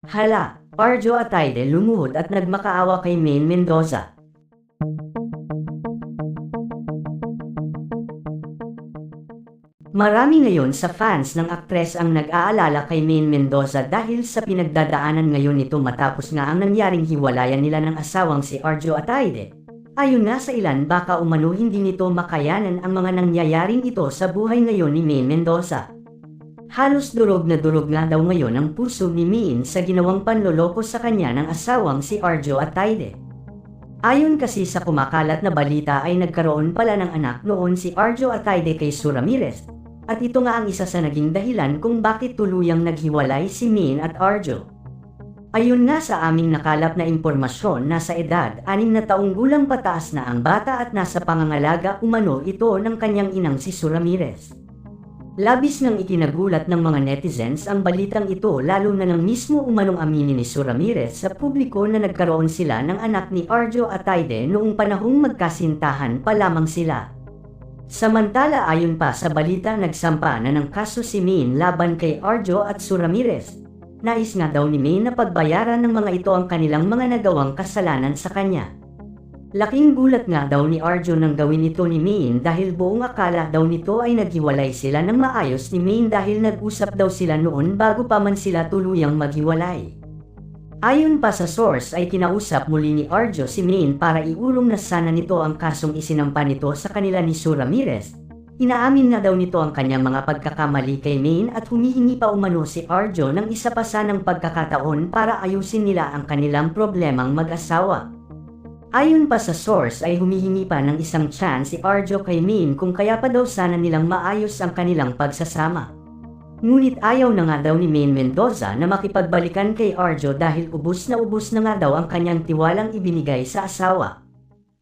Hala, Arjo Ataide lumuhod at nagmakaawa kay Maine Mendoza. Marami ngayon sa fans ng aktres ang nag-aalala kay Maine Mendoza dahil sa pinagdadaanan ngayon nito matapos nga ang nangyaring hiwalayan nila ng asawang si Arjo Ataide. Ayon nga sa ilan baka umano hindi nito makayanan ang mga nangyayaring ito sa buhay ngayon ni Maine Mendoza. Halos durog na durog nga daw ngayon ang puso ni Maine sa ginawang panloloko sa kanya ng asawang si Arjo Ataide. Ayon kasi sa kumakalat na balita ay nagkaroon pala ng anak noon si Arjo Ataide kay Sue Ramirez. At ito nga ang isa sa naging dahilan kung bakit tuluyang naghiwalay si Maine at Arjo. Ayon nga sa aming nakalap na impormasyon, nasa edad 6 na taong gulang pataas na ang bata at nasa pangangalaga umano ito ng kanyang inang si Sue Ramirez. Labis nang ikinagulat ng mga netizens ang balitang ito lalo na nang mismo umanong aminin ni Sue Ramirez sa publiko na nagkaroon sila ng anak ni Arjo Ataide noong panahong magkasintahan pa lamang sila. Samantala ayon pa sa balita nagsampa na ng kaso si Maine laban kay Arjo at Sue Ramirez. Nais nga daw ni Maine na pagbayaran ng mga ito ang kanilang mga nagawang kasalanan sa kanya. Laking gulat nga daw ni Arjo nang gawin ito ni Maine dahil buong akala daw nito ay naghiwalay sila ng maayos ni Maine dahil nag-usap daw sila noon bago pa man sila tuluyang maghiwalay. Ayon pa sa source ay kinausap muli ni Arjo si Maine para iulong na sana nito ang kasong isinampa nito sa kanila ni Sue Ramirez. Inaamin na daw nito ang kanyang mga pagkakamali kay Maine at humihingi pa umano si Arjo ng isa pa sanang pagkakataon para ayusin nila ang kanilang problemang mag-asawa. Ayon pa sa source ay humihingi pa ng isang chance si Arjo kay Maine kung kaya pa daw sana nilang maayos ang kanilang pagsasama. Ngunit ayaw na nga daw ni Maine Mendoza na makipagbalikan kay Arjo dahil ubos na nga daw ang kanyang tiwalang ibinigay sa asawa.